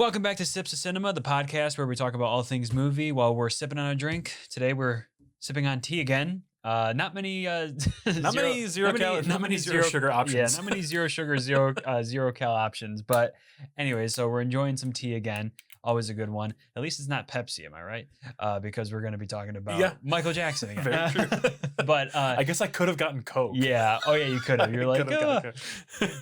Welcome back to Sips of Cinema, the podcast where we talk about all things movie while we're sipping on a drink. Today we're sipping on tea again. Not many Not many zero sugar options. Yeah, not many zero sugar, zero cal options. But anyway, so we're enjoying some tea again. Always a good one. At least it's not Pepsi, am I right? Because we're going to be talking about Michael Jackson again. Very true. But I guess I could have gotten Coke. Yeah. Oh yeah, you could have. You're like,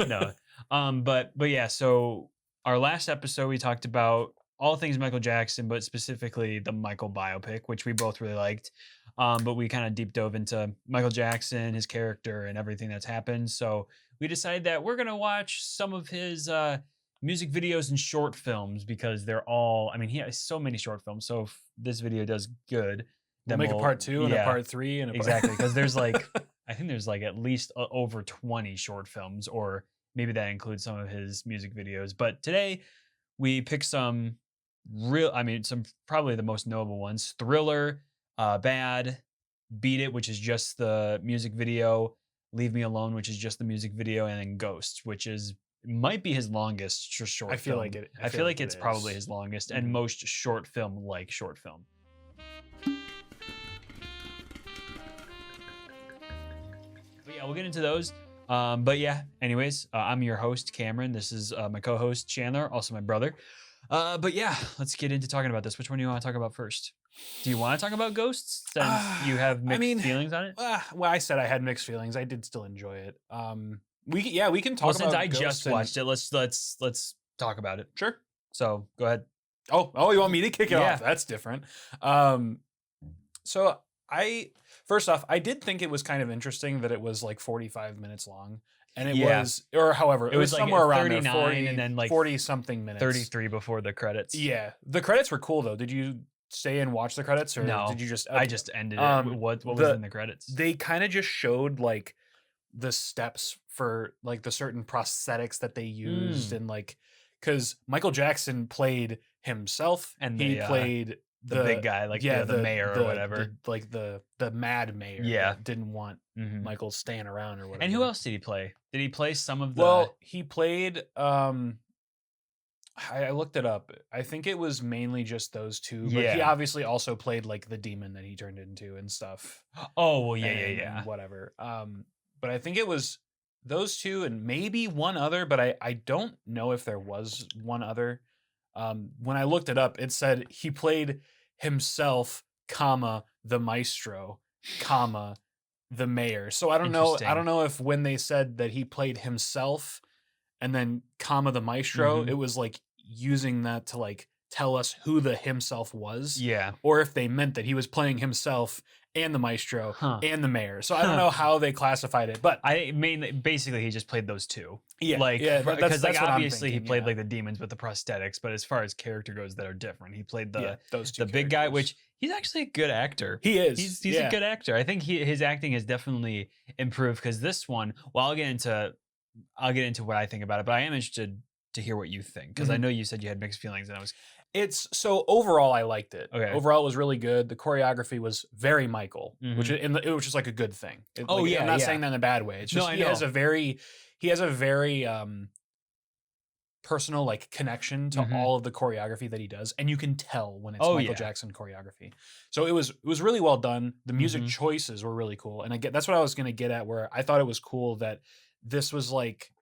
no. But yeah. So our last episode, we talked about all things Michael Jackson, but specifically the Michael biopic, which we both really liked. But we kind of deep dove into Michael Jackson, his character, and everything that's happened. So we decided that we're gonna watch some of his music videos and short films because they're all. I mean, he has so many short films. So if this video does good, We'll make a part 2 and a part 3 and exactly because there's like I think there's like at least over 20 short films, or maybe that includes some of his music videos. But today we picked some some probably the most notable ones: Thriller, Bad, Beat It, which is just the music video, Leave Me Alone, which is just the music video, and then Ghost, which might be his longest short film. I feel like it's probably his longest and most short film short film. But yeah, we'll get into those. But yeah, anyways, I'm your host, Cameron. This is my co-host, Chandler, also my brother. But yeah, let's get into talking about this. Which one do you want to talk about first? Do you want to talk about Ghosts since you have mixed feelings on it? Well, I said I had mixed feelings. I did still enjoy it. We can talk about since I Ghosts just watched it, let's talk about it. Sure. So go ahead. Oh, you want me to kick it off? That's different. So first off, I did think it was kind of interesting that it was like 45 minutes long. And it was, or however, it was like somewhere around 39 there, 40, and then like 40 something minutes. 33 before the credits. Yeah. The credits were cool though. Did you stay and watch the credits or no, did you just, I just ended it. What was in the credits? They kind of just showed like the steps for like the certain prosthetics that they used and like, cause Michael Jackson played himself and he played the big guy, like the mayor or whatever. The mad mayor. Yeah. That didn't want Michael staying around or whatever. And who else did he play? Did he play some of the... Well, he played... I looked it up. I think it was mainly just those two. But he obviously also played like the demon that he turned into and stuff. Oh, well, yeah. And whatever. But I think it was those two and maybe one other, but I don't know if there was one other. When I looked it up, it said he played himself, the maestro, the mayor. So I don't know. I don't know if when they said that he played himself and then the maestro, it was like using that to like tell us who the himself was. Yeah. Or if they meant that he was playing himself and the maestro and the mayor. So I don't know how they classified it, but basically he just played those two. Yeah. Because like obviously he played like the demons with the prosthetics, but as far as character goes that are different, he played those two the big guy, which he's actually a good actor. He is. He's a good actor. I think his acting has definitely improved because this one, well, I'll get into what I think about it, but I am interested to hear what you think because I know you said you had mixed feelings and so overall I liked it. Okay. Overall it was really good. The choreography was very Michael, which is like a good thing. I'm not saying that in a bad way. It's just he has a very personal like connection to all of the choreography that he does, and you can tell when it's Michael Jackson choreography. So it was really well done. The music choices were really cool, and that's what I was going to get at. Where I thought it was cool that this was like,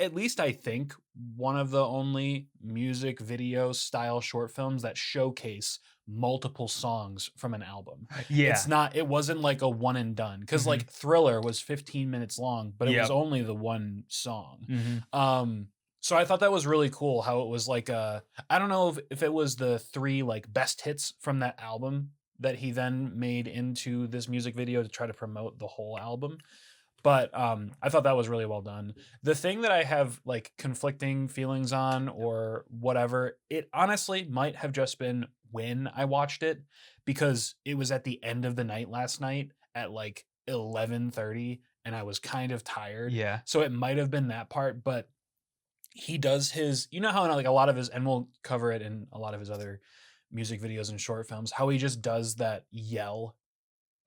at least I think, one of the only music video style short films that showcase multiple songs from an album. Yeah. It wasn't like a one and done. Because like Thriller was 15 minutes long, but it was only the one song. So I thought that was really cool how it was like I don't know if it was the 3 like best hits from that album that he then made into this music video to try to promote the whole album. But I thought that was really well done. The thing that I have like conflicting feelings on or whatever, it honestly might have just been when I watched it because it was at the end of the night last night at like 11:30 and I was kind of tired. Yeah. So it might have been that part, but he does his, you know how like a lot of his, and we'll cover it in a lot of his other music videos and short films, how he just does that yell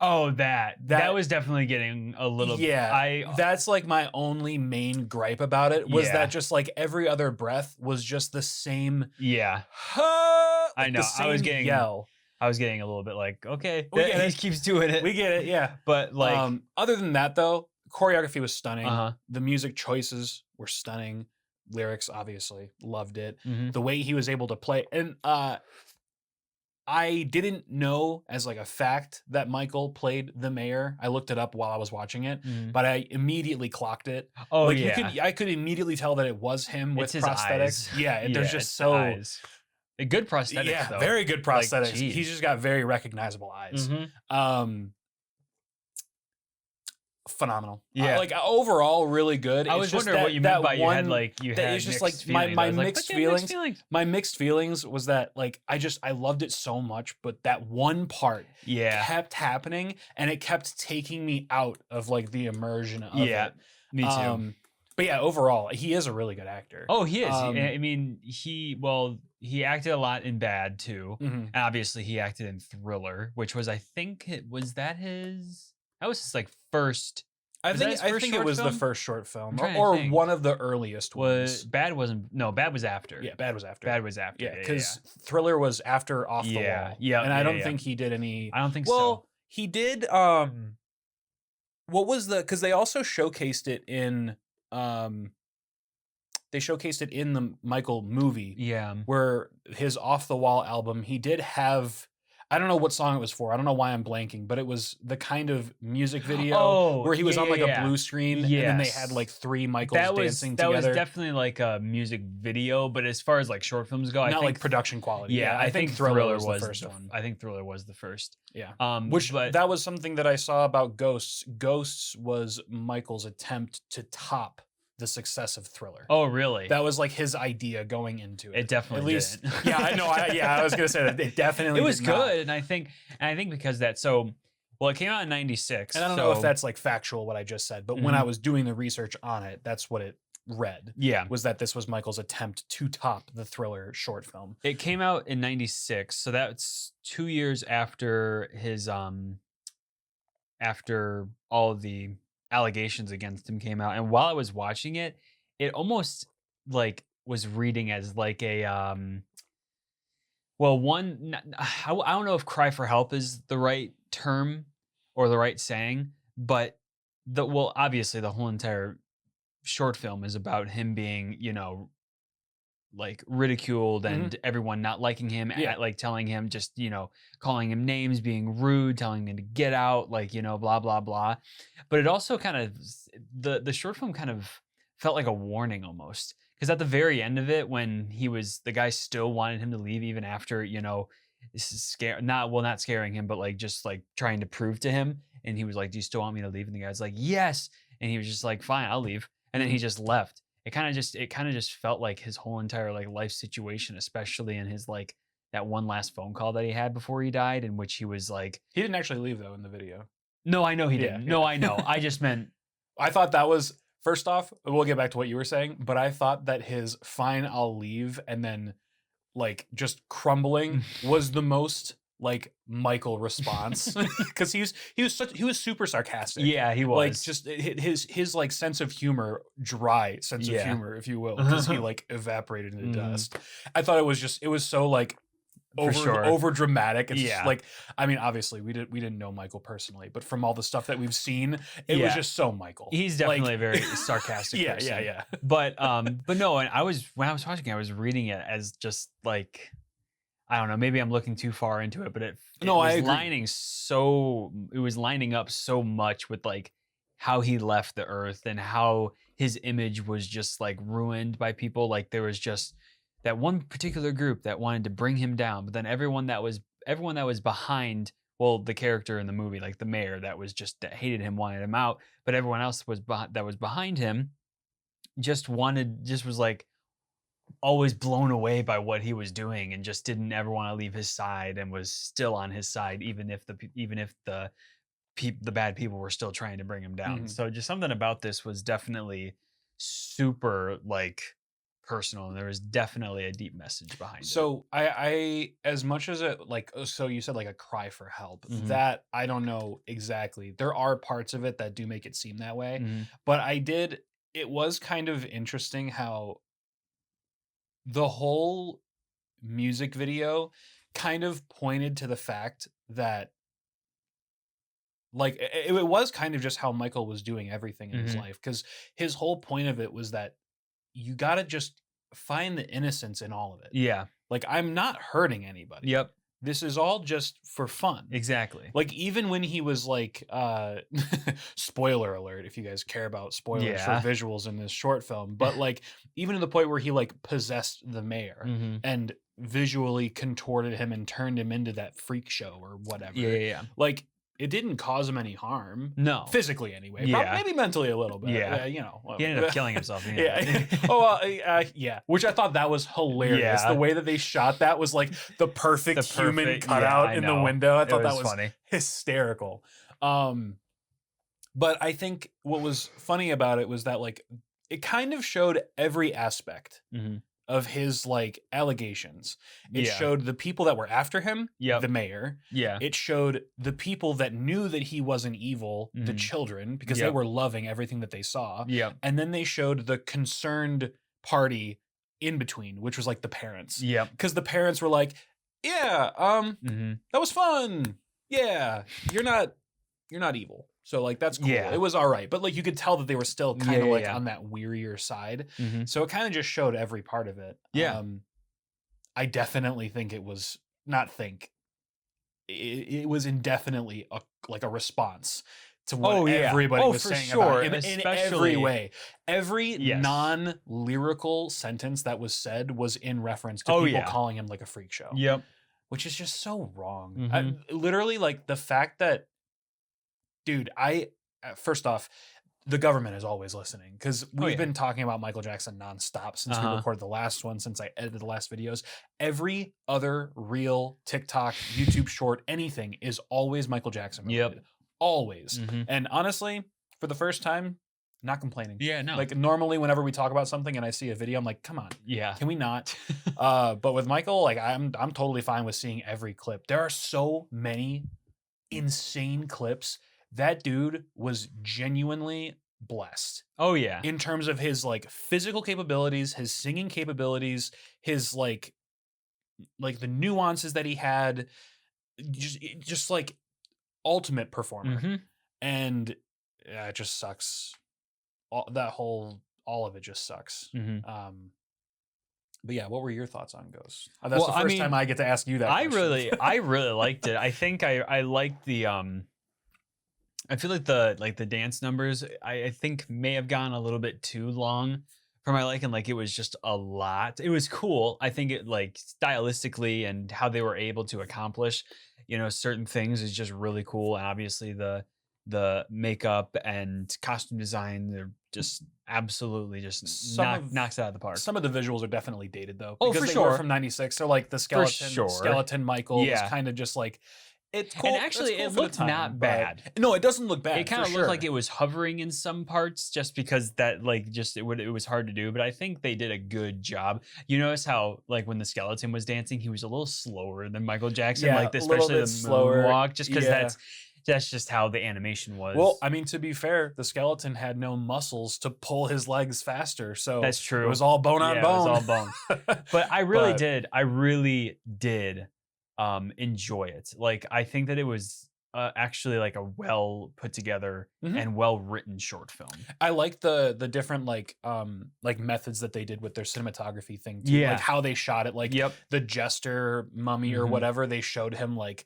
Oh, that was definitely getting a little. Yeah, that's like my only main gripe about it was that just like every other breath was just the same. Yeah, like I know. The same yell. I was getting a little bit like, okay, he keeps doing it. We get it, yeah. But like, other than that though, choreography was stunning. Uh-huh. The music choices were stunning. Lyrics, obviously, loved it. Mm-hmm. The way he was able to play, and I didn't know as like a fact that Michael played the mayor. I looked it up while I was watching it, but I immediately clocked it. Oh, like, yeah. I could immediately tell that it was him with prosthetics. Eyes. Yeah, there's just so eyes. A good prosthetics. Yeah, though. very good prosthetics. Like, He's just got very recognizable eyes. Mm-hmm. Phenomenal. Yeah, like overall, really good. I was wondering what you meant by you had it's just mixed like my mixed feelings. My mixed feelings was that like I loved it so much, but that one part kept happening, and it kept taking me out of like the immersion of it. Me too. But yeah, overall, he is a really good actor. Oh, he is. I mean, he acted a lot in Bad too, and obviously he acted in Thriller, which was that was his like first. I think it was the first short film, or one of the earliest ones. Bad was after. Yeah, Bad was after. Bad was after. Yeah, because Thriller was after Off the Wall. Yeah, and I don't think he did any. I don't think so. Well, he did. What was because they also showcased it in. They showcased it in the Michael movie. Yeah, where his Off the Wall album, he did have. I don't know what song it was for. I don't know why I'm blanking, but it was the kind of music video where he was on like a blue screen, and then they had like 3 Michaels dancing together. That was definitely like a music video, but as far as like short films go, I think like production quality. Yeah, I think Thriller was the first one. I think Thriller was the first. Yeah. That was something that I saw about Ghosts. Ghosts was Michael's attempt to top the success of Thriller. Oh, really? That was like his idea going into it. It definitely at least. Yeah, I know. I was gonna say that it definitely. It was good, and I think because that it came out in '96, and I don't know if that's like factual what I just said, but when I was doing the research on it, that's what it read. Yeah, was that this was Michael's attempt to top the Thriller short film. It came out in '96, so that's 2 years after his after all of the allegations against him came out. And while I was watching it, it almost like was reading as like a I don't know if cry for help is the right term or the right saying, but obviously the whole entire short film is about him being, like ridiculed and everyone not liking him, like telling him just, calling him names, being rude, telling him to get out, like, blah, blah, blah. But it also kind of, the short film kind of felt like a warning almost. Because at the very end of it, when the guy still wanted him to leave even after, this is not scaring him, but like just like trying to prove to him. And he was like, do you still want me to leave? And the guy's like, yes. And he was just like, fine, I'll leave. And then he just left. It kind of just felt like his whole entire like life situation, especially in his like that one last phone call that he had before he died, in which he was like, he didn't actually leave though in the video. No, I know he didn't. Yeah. No, I know. I just meant, I thought that was, first off, we'll get back to what you were saying, but I thought that his fine, I'll leave, and then like just crumbling was the most like Michael response, because he was super sarcastic. Yeah, he was. Like just his like sense of humor, dry sense of humor, if you will, because he like evaporated into dust. I thought it was so like over dramatic. It's just like, I mean, obviously we didn't know Michael personally, but from all the stuff that we've seen, it was just so Michael. He's definitely a very sarcastic person. Yeah. But no, and when I was watching it, I was reading it as just like, I don't know, maybe I'm looking too far into it, but it was lining up so much with like how he left the earth and how his image was just like ruined by people. Like there was just that one particular group that wanted to bring him down, but then everyone that was behind, the character in the movie, like the mayor that hated him, wanted him out, but everyone else that was behind him just was like always blown away by what he was doing and just didn't ever want to leave his side and was still on his side even if the bad people were still trying to bring him down. So just something about this was definitely super like personal, and there was definitely a deep message behind it. So I as much as it like, so you said like a cry for help, that I don't know exactly. There are parts of it that do make it seem that way, but it was kind of interesting how the whole music video kind of pointed to the fact that like it was kind of just how Michael was doing everything in his life, because his whole point of it was that you got to just find the innocence in all of it. Yeah. Like, I'm not hurting anybody. Yep. This is all just for fun. Exactly. Like, even when he was like, spoiler alert, if you guys care about spoilers for visuals in this short film, but like, even to the point where he like possessed the mayor and visually contorted him and turned him into that freak show or whatever. Yeah. Like, it didn't cause him any harm. No. Physically, anyway. Yeah. Maybe mentally a little bit. Yeah. You know. He ended up killing himself. Yeah. Yeah. Which I thought that was hilarious. Yeah. The way that they shot that was like the perfect human cutout in the window. I thought that was funny. Hysterical. But I think what was funny about it was that like it kind of showed every aspect of his like allegations. It showed the people that were after him, the mayor. Yeah. It showed the people that knew that he wasn't evil, the children, because they were loving everything that they saw. Yeah. And then they showed the concerned party in between, which was like the parents. Yeah. Because the parents were like, yeah, that was fun. Yeah, you're not evil. So like that's cool. Yeah. It was all right. But like you could tell that they were still kind of like on that wearier side. So it kind of just showed every part of it. Yeah. I definitely think it was it was indefinitely a response to what everybody was saying about him in every way. Every non-lyrical sentence that was said was in reference to people calling him like a freak show. Yep. Which is just so wrong. Literally, like the fact that, dude, first off, the government is always listening, because we've been talking about Michael Jackson nonstop since we recorded the last one, since I edited the last videos. Every other reel, TikTok, YouTube short, anything is always Michael Jackson related. Yep. Always. And honestly, for the first time, not complaining. Yeah, no. Like normally whenever we talk about something and I see a video, I'm like, come on. Yeah. Can we not? But with Michael, like I'm totally fine with seeing every clip. There are so many insane clips. That dude was genuinely blessed. Oh yeah. In terms of his like physical capabilities, his singing capabilities, his like the nuances that he had, just like ultimate performer. And it just sucks. All of it just sucks. But yeah, what were your thoughts on Ghost? That's the first time I get to ask you that. I really liked it. I think I liked the I feel like the dance numbers I think may have gone a little bit too long for my liking. Like it was just a lot. It was cool. I think it like stylistically and how they were able to accomplish, certain things is just really cool. And obviously the makeup and costume design, they're just absolutely just knocks it out of the park. Some of the visuals are definitely dated though. Oh, because for they sure. were from '96. So like the skeleton Michael was kind of just like, it's cool. And actually, cool it for looked the time, not bad. No, it doesn't look bad. It kind of looked like it was hovering in some parts, just because that it was hard to do. But I think they did a good job. You notice how like when the skeleton was dancing, he was a little slower than Michael Jackson, especially the slower moonwalk, just because that's just how the animation was. Well, I mean, to be fair, the skeleton had no muscles to pull his legs faster, so that's true. It was all bone on bone. It was all bone. But I really did enjoy it. Like I think that it was actually like a well put together and well written short film. I like the different like methods that they did with their cinematography thing too. Like how they shot it, like the jester mummy or whatever, they showed him like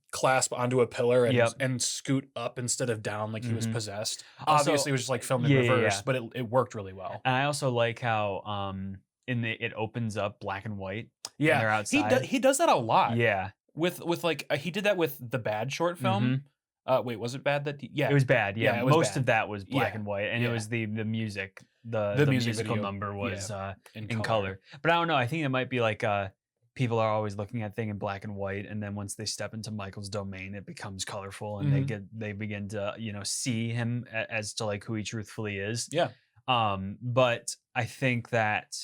clasp onto a pillar and scoot up instead of down like he was possessed. Obviously it was just like filmed in reverse, but it worked really well. And I also like how it opens up black and white. Yeah, and they're outside. He does that a lot. Yeah, with like he did that with the Bad short film. Wait, was it Bad? It was Bad. Yeah, it was most bad. of that was black and white, and it was the music. The musical video, number was in color. But I don't know. I think it might be like people are always looking at things in black and white, and then once they step into Michael's domain, it becomes colorful, and they begin to see him as to like who he truthfully is. Yeah. But I think that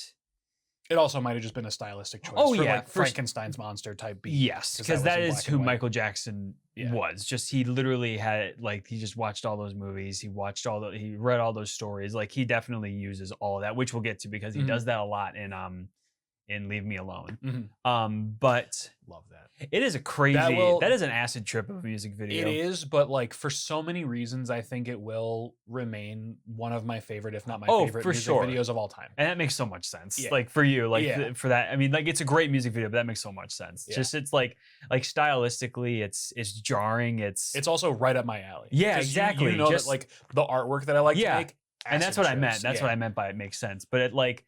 it also might have just been a stylistic choice. Oh, for yeah, like Frankenstein's monster type beat. Yes, because that was in is black who and white. Michael Jackson was. Just he literally had like he just watched all those movies. He read all those stories. Like he definitely uses all of that, which we'll get to because he does that a lot in Leave Me Alone. But love that. it is a crazy that is an acid trip of a music video. It is, but like for so many reasons, I think it will remain one of my favorite, if not my favorite music videos of all time. And that makes so much sense. Like for you, like for that, I mean, like it's a great music video, but that makes so much sense. Just it's like stylistically, it's jarring. It's also right up my alley. Yeah, exactly. You know that like the artwork that I like to make. And that's what I meant. That's what I meant by it makes sense. But it like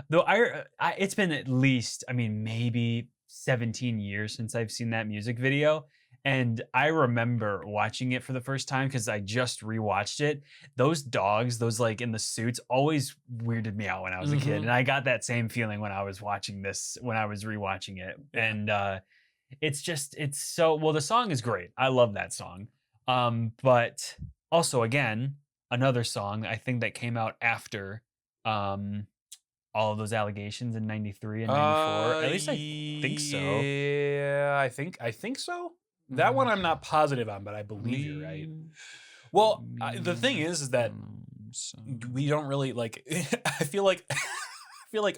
though it's been at least, I mean, maybe 17 years since I've seen that music video. And I remember watching it for the first time because I just rewatched it. Those dogs, those like in the suits, always weirded me out when I was a kid. And I got that same feeling when I was watching this, when I was rewatching it. And it's so, well, the song is great. I love that song. But also, again, another song I think that came out after all of those allegations in 93 and 94. At least I think so. Yeah, I think so. That one I'm not positive on, but I believe you're right. Well, the thing is that we don't really like. I feel like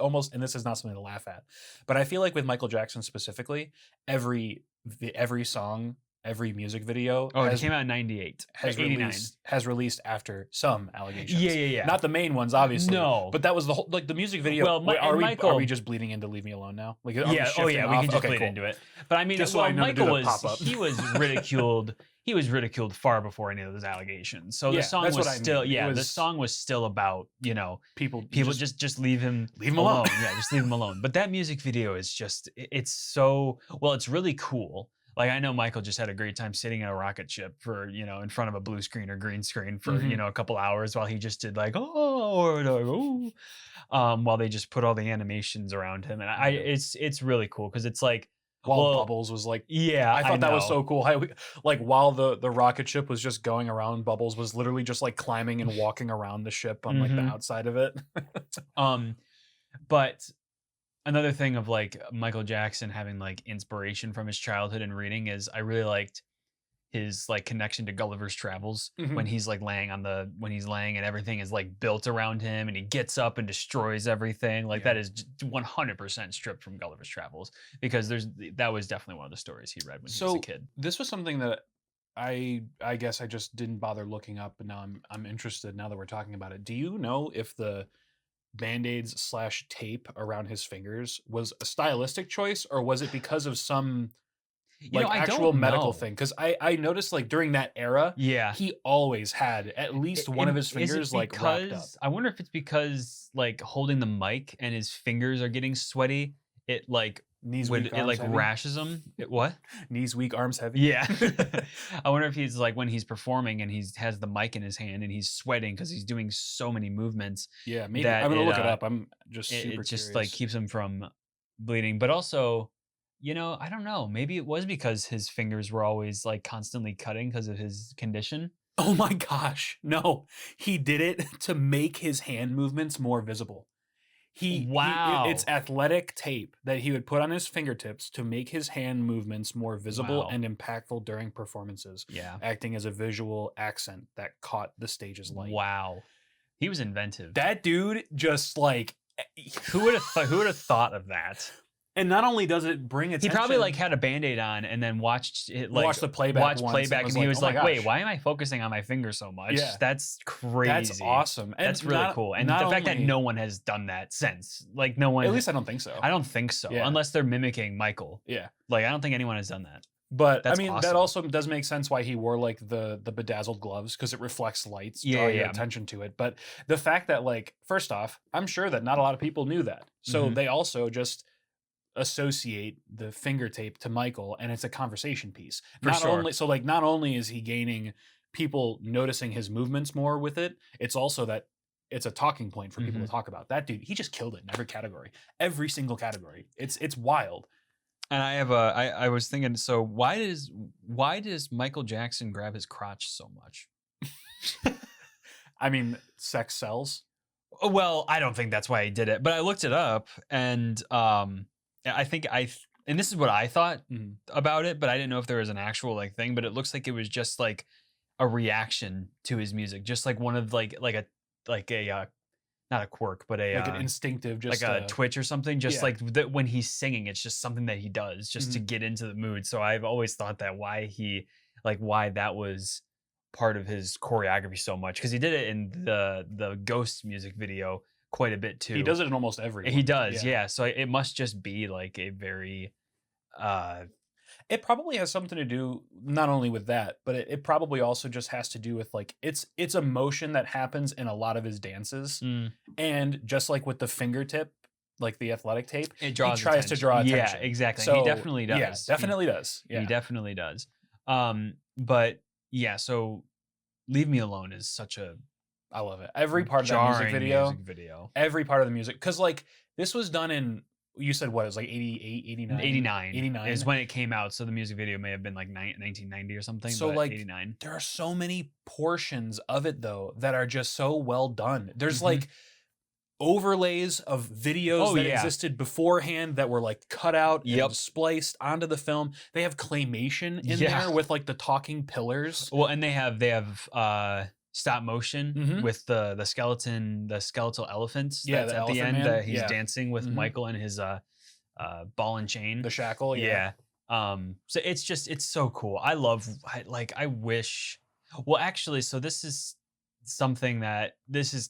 almost, and this is not something to laugh at, but I feel like with Michael Jackson specifically, every song, every music video it came out in 98 has released after some allegations. Yeah. Not the main ones, obviously. No, but that was the whole, like the music video. Well, are we just bleeding into Leave Me Alone now? Like, we can just bleed into it. But I mean, just Michael was ridiculed. He was ridiculed far before any of those allegations. So the song was still the song was still about, you know, people just leave him alone. Yeah, just leave him alone. But that music video is just it's so well, it's really cool. Like I know Michael just had a great time sitting in a rocket ship for, you know, in front of a blue screen or green screen for, you know, a couple hours while he just did like, while they just put all the animations around him. And it's really cool because it's like, Bubbles was like, I thought that was so cool. Like while the rocket ship was just going around, Bubbles was literally just like climbing and walking around the ship on like the outside of it. But another thing of like Michael Jackson having like inspiration from his childhood and reading is I really liked his like connection to Gulliver's Travels when he's like laying and everything is like built around him and he gets up and destroys everything. Like that is 100% stripped from Gulliver's Travels because that was definitely one of the stories he read when he was a kid. This was something that I guess I just didn't bother looking up, but now I'm interested now that we're talking about it. Do you know if the Band-Aids / tape around his fingers was a stylistic choice or was it because of some actual medical thing? Because I noticed like during that era, he always had at least one of his fingers like wrapped up. I wonder if it's because like holding the mic and his fingers are getting sweaty, it like rashes him. What? Knees weak, arms heavy. Yeah. I wonder if he's like when he's performing and he has the mic in his hand and he's sweating because he's doing so many movements. Yeah, maybe I'm gonna look it up. I'm just super it just curious. like keeps him from bleeding. But also, you know, I don't know. Maybe it was because his fingers were always like constantly cutting because of his condition. Oh my gosh. No. He did it to make his hand movements more visible. It's athletic tape that he would put on his fingertips to make his hand movements more visible and impactful during performances. Yeah. Acting as a visual accent that caught the stage's light. Wow. He was inventive. That dude just like who would have thought of that? And not only does it bring attention, he probably like had a Band-Aid on and then watched the playback, and he was like, wait, why am I focusing on my finger so much? Yeah. That's crazy. That's awesome. And that's really cool. And the fact that no one has done that since, like no one. At least I don't think so. I don't think so, unless they're mimicking Michael. Yeah. Like I don't think anyone has done that. But that's awesome. That also does make sense why he wore like the bedazzled gloves because it reflects lights, draw your attention to it. But the fact that like, first off, I'm sure that not a lot of people knew that. So they also just associate the finger tape to Michael and it's a conversation piece. Not only is he gaining people noticing his movements more with it, it's also that it's a talking point for people to talk about. That dude, he just killed it in every category. Every single category. It's wild. And I was thinking, so why does Michael Jackson grab his crotch so much? I mean, sex sells. Well, I don't think that's why he did it, but I looked it up, and I think and this is what I thought about it, but I didn't know if there was an actual like thing. But it looks like it was just like a reaction to his music, just like one of like a not a quirk, but a like an instinctive, just like a twitch or something. Just yeah. like that when he's singing, it's just something that he does just to get into the mood. So I've always thought that why that was part of his choreography so much, because he did it in the Ghost music video quite a bit too. He does it in almost every one. He does, yeah. So it must just be like a very it probably has something to do not only with that, but it probably also just has to do with like it's a motion that happens in a lot of his dances. And just like with the fingertip, like the athletic tape, it draws he tries attention. to draw attention. Yeah, exactly. So, he definitely does. Yeah, definitely does. Yeah. He definitely does. But yeah, so Leave Me Alone is such a I love it. Every part of that music video. Every part of the music. Because like this was done in, you said what, it was like 88, 89? 89 is when it came out. So the music video may have been like 1990 or something. So but like 89. There are so many portions of it though that are just so well done. There's like overlays of videos that existed beforehand that were like cut out and spliced onto the film. They have claymation in there with like the talking pillars. Well, and they have stop motion with the skeletal elephants. Yeah, that's the at the elephant end man. that he's dancing with Michael and his ball and chain. The shackle, yeah. So it's so cool. I wish. Well, actually, so this is something that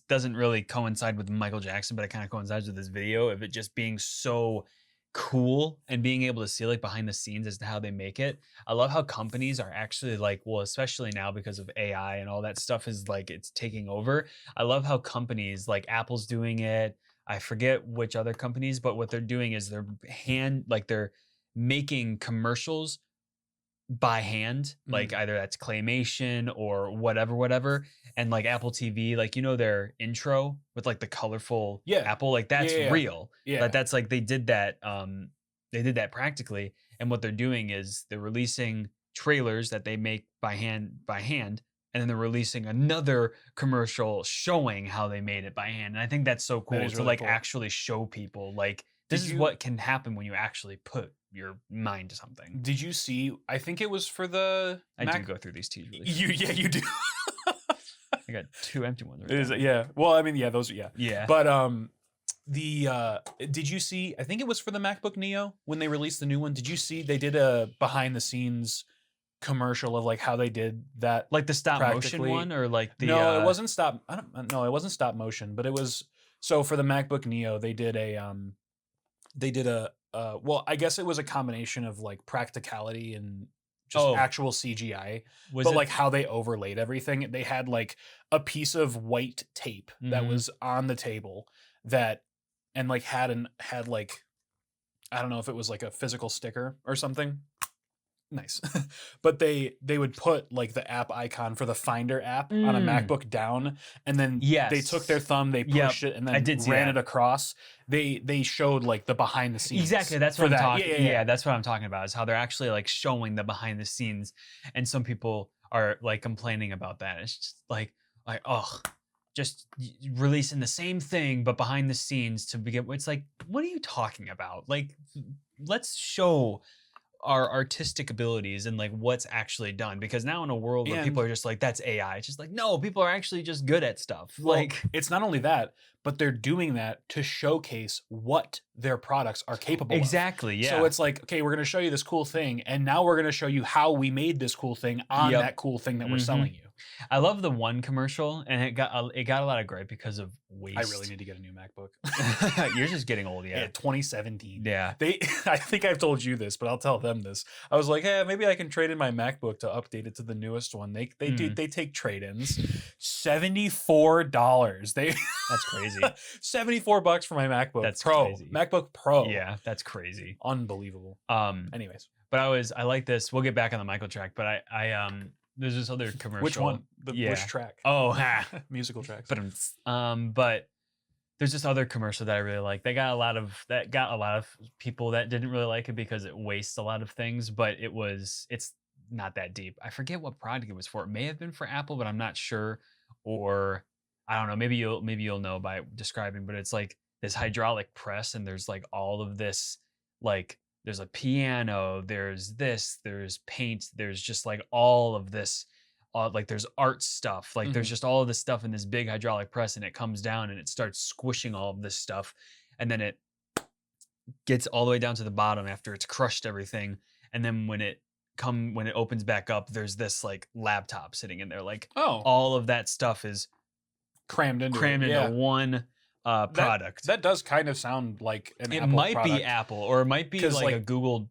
doesn't really coincide with Michael Jackson, but it kind of coincides with this video of it just being so cool and being able to see like behind the scenes as to how they make it. I love how companies are actually like, well, especially now because of AI and all that stuff is like it's taking over. I love how companies like Apple's doing it. I forget which other companies, but what they're doing is they're making commercials by hand, like either that's claymation or whatever. And like Apple TV, like, you know, their intro with like the colorful apple, like that's real. Yeah. That's like they did that practically. And what they're doing is they're releasing trailers that they make by hand, and then they're releasing another commercial showing how they made it by hand. And I think that's so cool to really like actually show people like this is what can happen when you actually put your mind to something. Did you see? I think it was for the I do go through these teas really quick. You do. I got 2 empty ones right now. Yeah. Well, I mean, yeah, those yeah. But did you see? I think it was for the MacBook Neo when they released the new one. Did you see they did a behind the scenes commercial of like how they did that, like the stop motion one, or like the no, it wasn't stop. It wasn't stop motion, but it was so for the MacBook Neo they did a well, I guess it was a combination of like practicality and just actual CGI, but like how they overlaid everything. They had like a piece of white tape that was on the table that, and like had like, I don't know if it was like a physical sticker or something. Nice. But they would put like the app icon for the Finder app on a MacBook down, and then they took their thumb, they pushed it, and then ran it across. They showed like the behind the scenes. Exactly, that's what I'm talking. Yeah, that's what I'm talking about. Is how they're actually like showing the behind the scenes, and some people are like complaining about that. It's just like just releasing the same thing but behind the scenes to begin. It's like, what are you talking about? Like, let's show our artistic abilities and like what's actually done, because now in a world where people are just like, that's AI, it's just like, no, people are actually just good at stuff. Well, like it's not only that, but they're doing that to showcase what their products are capable of. Exactly. So it's like, okay, we're going to show you this cool thing, and now we're going to show you how we made this cool thing on that cool thing that we're selling you. I love the one commercial, and it got a lot of gripe because of waste. I really need to get a new MacBook. You're just getting old, yeah. 2017. Yeah. I think I've told you this, but I'll tell them this. I was like, hey, maybe I can trade in my MacBook to update it to the newest one. They take trade-ins. $74. That's crazy. $74 for my MacBook. That's Pro. crazy. MacBook Pro. Yeah, that's crazy. Unbelievable. Anyways. But I like this. We'll get back on the Michael track, but I there's this other commercial. Which one? Which track? Oh, musical tracks. But there's this other commercial that I really like. That got a lot of people that didn't really like it because it wastes a lot of things, but it's not that deep. I forget what product it was for. It may have been for Apple, but I'm not sure. Or I don't know, maybe you'll know by describing, but it's like this hydraulic press, and there's like all of this, like there's a piano, there's paint, there's just like all of this, like there's art stuff, like there's just all of this stuff in this big hydraulic press, and it comes down and it starts squishing all of this stuff, and then it gets all the way down to the bottom after it's crushed everything, and then when it opens back up, there's this like laptop sitting in there, like all of that stuff is crammed into one product. That does kind of sound like an it Apple might product. be Apple, or it might be like a Google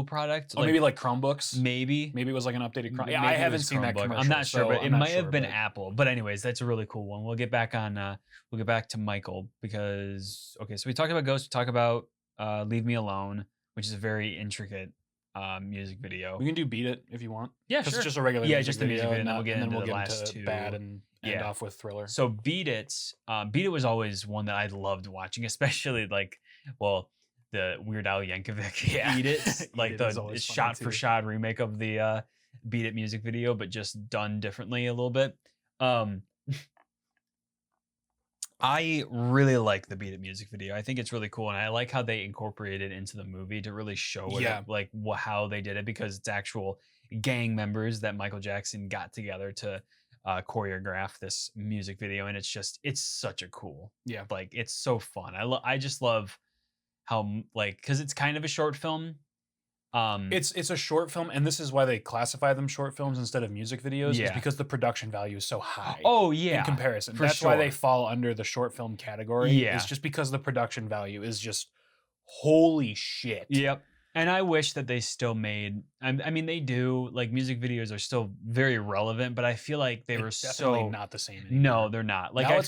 product, or maybe like Chromebooks. Maybe it was okay. An updated Chromebook. I haven't seen that commercial. I'm not sure, but it might have been Apple. But anyways, that's a really cool one. We'll get back to Michael, because so we talked about Ghost, we talked about Leave Me Alone, which is a very intricate music video. We can do Beat It if you want. Yeah, sure. It's just a regular music video, and then we'll get into the last two. Bad and end off with Thriller. So Beat It was always one that I loved watching, especially like, the Weird Al Yankovic Beat It, like the shot for shot remake of the Beat It music video, but just done differently a little bit. I really like the Beat It music video. I think it's really cool, and I like how they incorporated it into the movie to really show how they did it, because it's actual gang members that Michael Jackson got together to choreograph this music video, and it's such a cool, like it's so fun. I just love how, like, because it's kind of a short film. It's a short film, and this is why they classify them short films instead of music videos, is because the production value is so high. In comparison. That's why they fall under the short film category. Yeah. It's just because the production value is just holy shit. Yep. And I wish that they still made, I mean, they do, like, music videos are still very relevant, but I feel like they were definitely not the same anymore. No, they're not. Like, now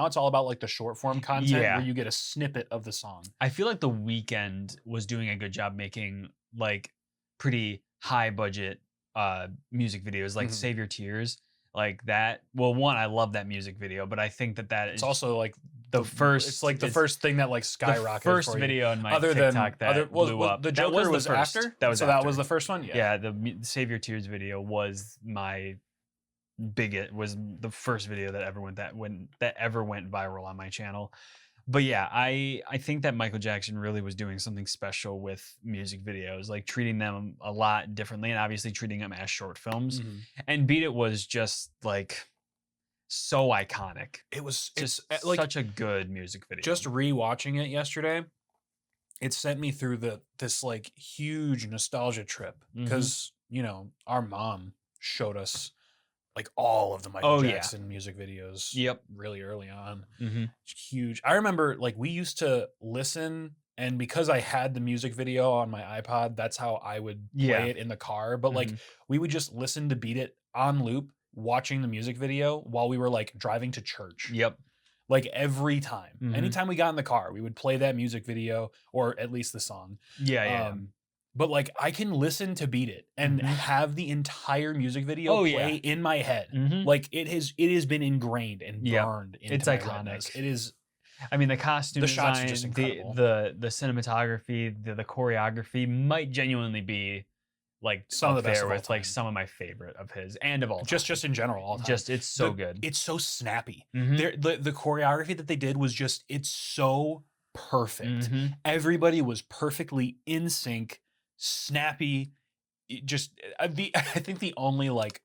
it's all about like the short form content where you get a snippet of the song. I feel like The Weeknd was doing a good job making like pretty high budget music videos, like Save Your Tears, like that. Well, one, I love that music video, but I think that it's also like the first. It's like the first thing that like skyrocketed. The first video in my TikTok that blew up. The Joker was after. That was the first one. Yeah, the Save Your Tears video was was the first video that ever went viral on my channel. But yeah, I think that Michael Jackson really was doing something special with music videos, like treating them a lot differently, and obviously treating them as short films. And Beat It was just like so iconic. It's like such a good music video. Just rewatching it yesterday, it sent me through this like huge nostalgia trip, because our mom showed us like all of the Michael Jackson music videos really early on. It's huge. I remember like we used to listen, and because I had the music video on my iPod, that's how I would play it in the car. But like we would just listen to Beat It on loop, watching the music video while we were like driving to church. Like every time. Anytime we got in the car, we would play that music video, or at least the song. But like I can listen to Beat It and have the entire music video play in my head. Like it has been ingrained and burned into it's my iconic. retinas. It is. I mean, the costume design, shots are just incredible. the cinematography, the choreography might genuinely be like some of the best with like some of my favorite of his and of all time. Just in general, all time. It's so good. It's so snappy. The choreography that they did was just, it's so perfect. Everybody was perfectly in sync, snappy. I think the only like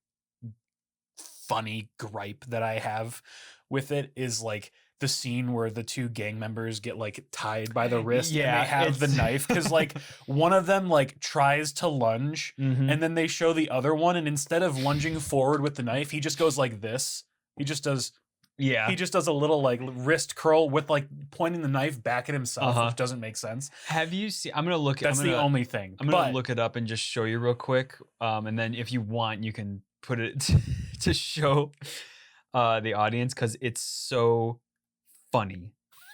funny gripe that I have with it is like the scene where the two gang members get like tied by the wrist and they have the knife, because like one of them like tries to lunge and then they show the other one, and instead of lunging forward with the knife, he just goes like this. He just does a little like wrist curl with like pointing the knife back at himself, which doesn't make sense. Have you seen? I'm gonna look. That's the only thing. I'm gonna look it up and just show you real quick, and then if you want, you can put it to show the audience, because it's so funny.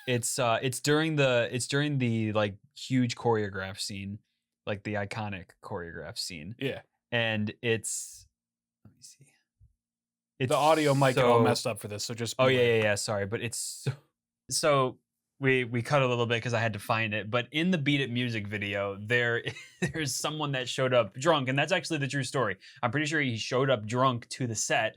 It's during the like huge choreograph scene, like the iconic choreograph scene. Yeah, and it's, let me see. The audio might get all messed up for this, so just sorry, but it's so we cut a little bit because I had to find it. But in the Beat It music video, there's someone that showed up drunk, and that's actually the true story. I'm pretty sure he showed up drunk to the set,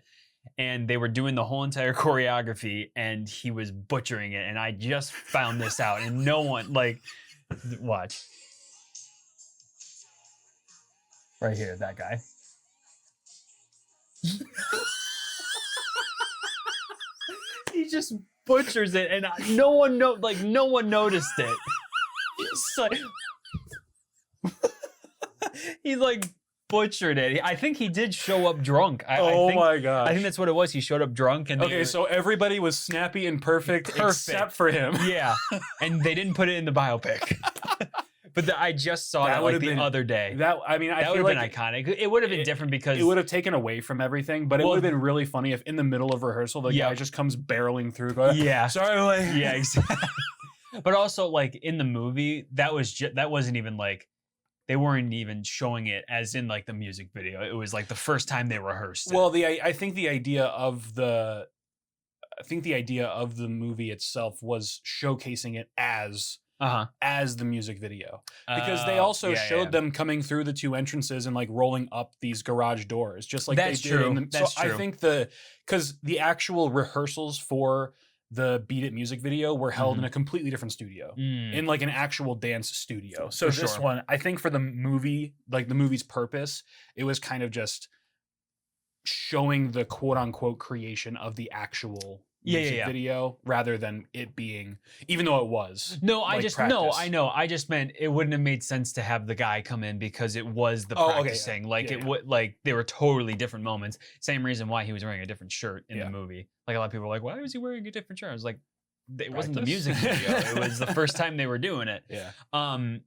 and they were doing the whole entire choreography, and he was butchering it. And I just found this out, and no one watch right here, that guy. He just butchers it, and no one noticed it. He butchered it. I think he did show up drunk. My gosh. I think that's what it was. He showed up drunk, and so everybody was snappy and perfect except for him. Yeah, and they didn't put it in the biopic. But I just saw that the other day. That would have been iconic. It would have been different because it would have taken away from everything. But it would have been really funny if in the middle of rehearsal the guy just comes barreling through. Going, yeah, sorry. Yeah, exactly. But also in the movie, that wasn't even they weren't even showing it as in the music video. It was the first time they rehearsed it. Well, I think the idea of the movie itself was showcasing it as the music video, because they also showed them coming through the two entrances and rolling up these garage doors, just like that's they true. did. That's true. I think because the actual rehearsals for the Beat It music video were held in a completely different studio, in an actual dance studio. So this one, I think for the movie, the movie's purpose, it was kind of just showing the quote unquote creation of the actual music video rather than it being, even though it was. No, I know. I just meant it wouldn't have made sense to have the guy come in because it was the practicing. It would they were totally different moments. Same reason why he was wearing a different shirt in the movie. A lot of people were like, why was he wearing a different shirt? I was like, it wasn't the music video. It was the first time they were doing it. Yeah.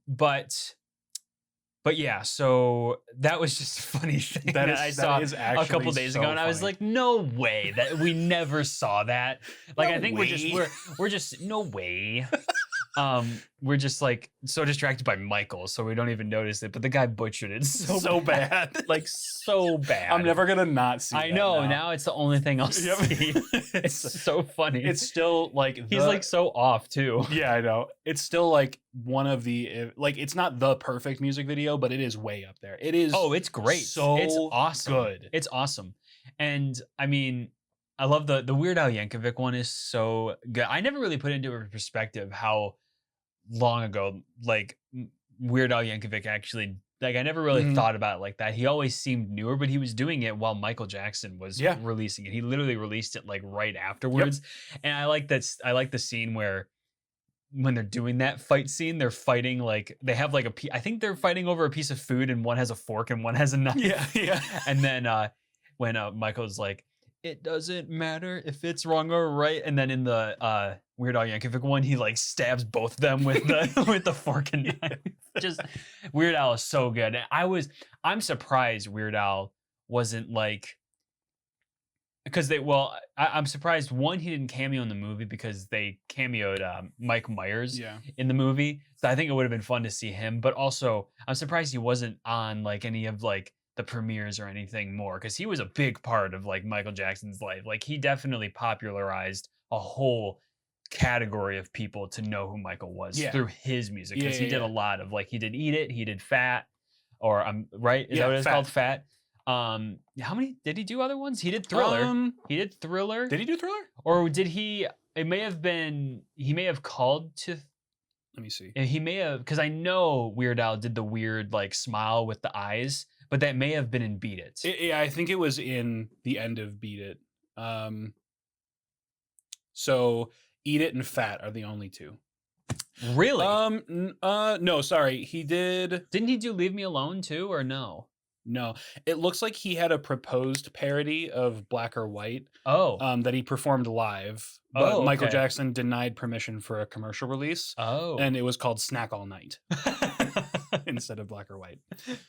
But yeah, so that was just a funny thing that I saw a couple days ago, and I was like, "No way that we never saw that." I think we're just no way. We're just so distracted by Michael, so we don't even notice it. But the guy butchered it so bad, so bad. I'm never gonna not see. I know now it's the only thing I'll see. It's so funny. It's still he's so off too. Yeah, I know. It's still one of the it's not the perfect music video, but it is way up there. It is. Oh, it's great. It's awesome. Good. It's awesome, and I mean, I love the Weird Al Yankovic one is so good. I never really put into perspective how long ago Weird Al Yankovic actually I never really thought about it like that. He always seemed newer, but he was doing it while Michael Jackson was releasing it. He literally released it right afterwards. Yep. And I like the scene where when they're doing that fight scene, they're fighting they have I think they're fighting over a piece of food, and one has a fork and one has a knife. Yeah. And then when Michael's like, it doesn't matter if it's wrong or right. And then in the Weird Al Yankovic one, he stabs both of them with the with the fork and knife. Just Weird Al is so good. And I'm surprised Weird Al wasn't because I'm surprised one, he didn't cameo in the movie because they cameoed Mike Myers in the movie. So I think it would have been fun to see him. But also I'm surprised he wasn't on any of the premieres or anything more, because he was a big part of Michael Jackson's life. He definitely popularized a whole category of people to know who Michael was through his music, because he did a lot of he did Eat It, he did Fat, or I'm right, is that what it's called, Fat? How many did he do? Other ones? He did Thriller. He did Thriller. Did he do Thriller? Or did he? It may have been. He may have called to. Let me see. He may have, because I know Weird Al did the weird smile with the eyes, but that may have been in Beat It. Yeah, I think it was in the end of Beat It. So Eat It and Fat are the only two. Really? No, sorry. He did. Didn't he do Leave Me Alone too, or no? No, it looks like he had a proposed parody of Black or White. Oh. That he performed live, but Michael Jackson denied permission for a commercial release. Oh. And it was called Snack All Night instead of Black or White.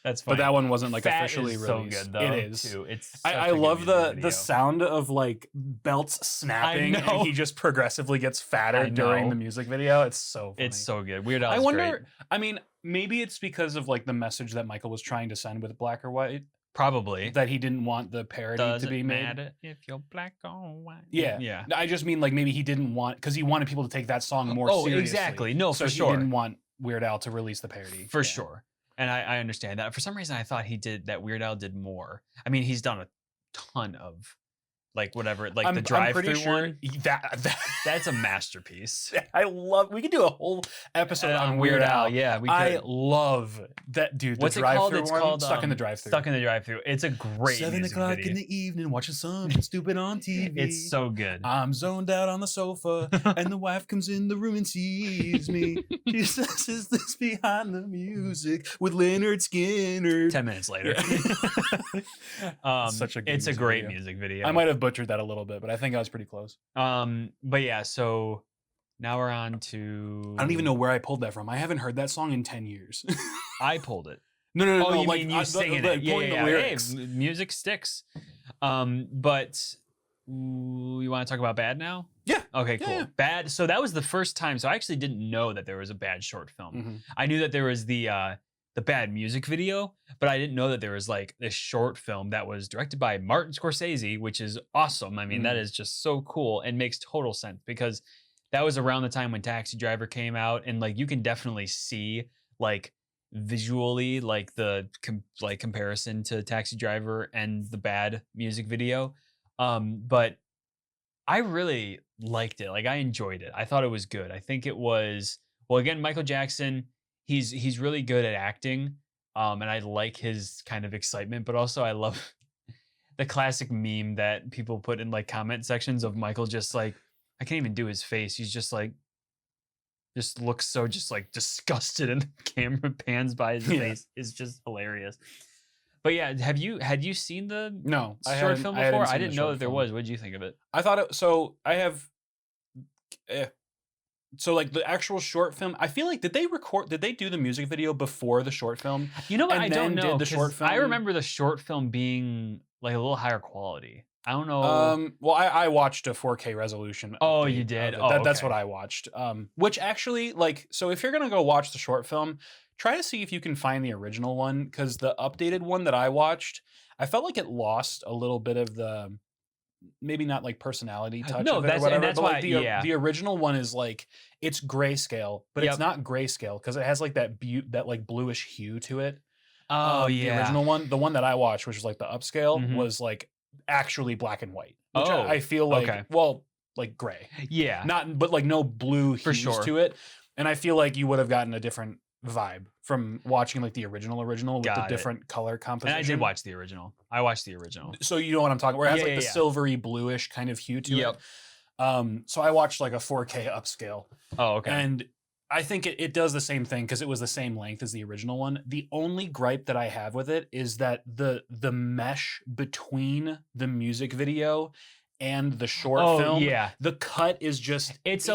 That's funny. But that one wasn't Fat officially is released. So good though. It is. Too. It's. I love the sound of belts snapping, and he just progressively gets fatter during the music video. It's so funny. It's so good. Weird Al. I wonder. Great. I mean, maybe it's because of the message that Michael was trying to send with Black or White. Probably that he didn't want the parody to be made. Matter if you're black or white. Yeah. I just mean maybe he didn't want, because he wanted people to take that song more seriously. Oh, exactly. No, for sure. So he didn't want Weird Al to release the parody. For sure. And I understand that. For some reason, I thought that Weird Al did more. I mean, he's done a ton of like whatever, like the I'm drive-through pretty sure one. that That's a masterpiece. I love. We could do a whole episode on Weird Al. Yeah, we could. I love that, dude. What's the it called? drive-through It's one, called Stuck in the Drive-Through. Stuck in the Drive-Through. It's a great 7 music o'clock video. in the evening, watching something stupid on TV. It's so good. I'm zoned out on the sofa, and the wife comes in the room and sees me. She says, "Is this behind the music with Leonard Skinner?" 10 minutes later. Such a good it's a music great video. music video. I might have butchered that a little bit, but I think I was pretty close. But yeah, so now we're on to. I don't even know where I pulled that from. I haven't heard that song in 10 years. I pulled it. No, Oh, you like, mean you singing it? Yeah, pulling yeah, the yeah. lyrics. Hey, music sticks. But you want to talk about Bad now? Yeah. Okay, cool. Yeah. Bad. So that was the first time. So I actually didn't know that there was a Bad short film. I knew that there was the Bad music video, but I didn't know that there was like this short film that was directed by Martin Scorsese, which is awesome. I mean, that is just so cool and makes total sense because that was around the time when Taxi Driver came out, and like you can definitely see like visually like the comparison to Taxi Driver and the Bad music video. But I really liked it. Like I enjoyed it. I thought it was good. I think it was, well, again, Michael Jackson, he's really good at acting. And I like his kind of excitement, but also I love the classic meme that people put in like comment sections of Michael just like, I can't even do his face. He's just like, just looks so just like disgusted, and the camera pans by his face. It's just hilarious. But yeah, had you seen the short film before? I didn't know that there was. What did you think of it? I thought it. So I have. So like the actual short film, I feel like did they do the music video before the short film? You know what? I don't know. Did the short film? I remember the short film being like a little higher quality. I don't know. Well, I watched a 4K resolution. Oh, you did? Oh, That's okay. what I watched. Which actually, like, so if you're gonna go watch the short film, try to see if you can find the original one, because the updated one that I watched, I felt like it lost a little bit of the, maybe not like personality touch. No, of it that's or whatever, and that's but why. like the original one is like it's grayscale, but it's not grayscale because it has like that like bluish hue to it. Oh The original one, the one that I watched, which was like the upscale, was like actually black and white, which I feel like, well, like gray. Yeah. Not, but like no blue hues to it. And I feel like you would have gotten a different vibe from watching like the original with the different color composition. And I did watch the original. I watched the original. So you know what I'm talking about? Where it has like the silvery bluish kind of hue to it. So I watched like a 4K upscale. Oh, okay. And I think it does the same thing because it was the same length as the original one. The only gripe that I have with it is that the mesh between the music video and the short film, the cut is just it's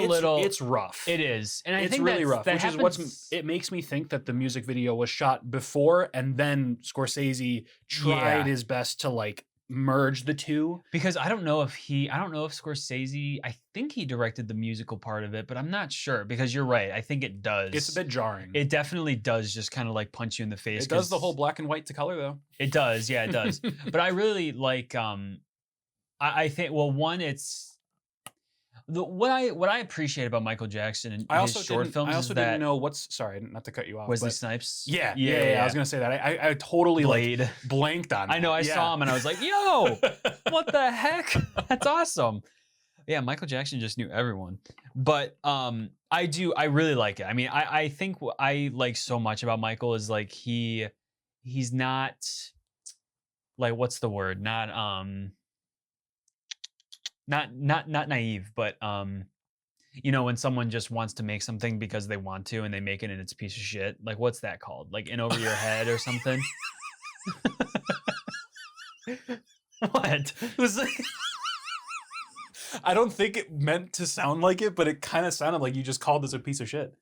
rough. It is, and I think really rough, which is it makes me think that the music video was shot before, and then Scorsese tried his best to like merge the two. Because I don't know if Scorsese, I think he directed the musical part of it, but I'm not sure, because you're right. I think it does. It's a bit jarring. It definitely does just kind of like punch you in the face. It does the whole black and white to color though. It does. Yeah, it does. But I really like, I think, well, one, it's what I appreciate about Michael Jackson and his short films. I also didn't know sorry, not to cut you off. Wesley Snipes. Yeah. I was gonna say that. I totally like blanked on. I know. I saw him and I was like, "Yo, what the heck? That's awesome." Yeah, Michael Jackson just knew everyone. But I really like it. I mean, I think what I like so much about Michael is like he's not like, what's the word? Not naive, but you know, when someone just wants to make something because they want to and they make it and it's a piece of shit, like what's that called? Like In Over Your Head or something? What? It was like, I don't think it meant to sound like it, but it kind of sounded like you just called this a piece of shit.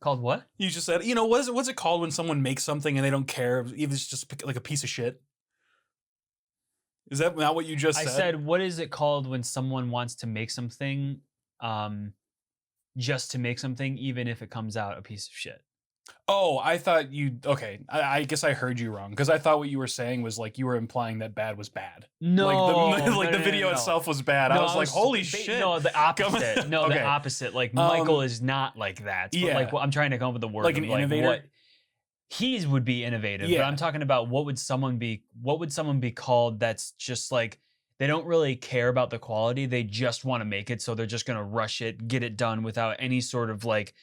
Called what? You just said, you know, what's it called when someone makes something and they don't care if it's just like a piece of shit? Is that not what you just said? I said, what is it called when someone wants to make something just to make something, even if it comes out a piece of shit? Oh, I thought okay. I guess I heard you wrong, because I thought what you were saying was like you were implying that bad was bad. No. Like the video itself was bad. No, I was like, holy shit. No, the opposite. No, the opposite. Like Michael is not like that. But like, I'm trying to come up with a word. Like an innovator? He would be innovative, but I'm talking about what would someone be called that's just like they don't really care about the quality. They just want to make it, so they're just gonna rush it, get it done without any sort of like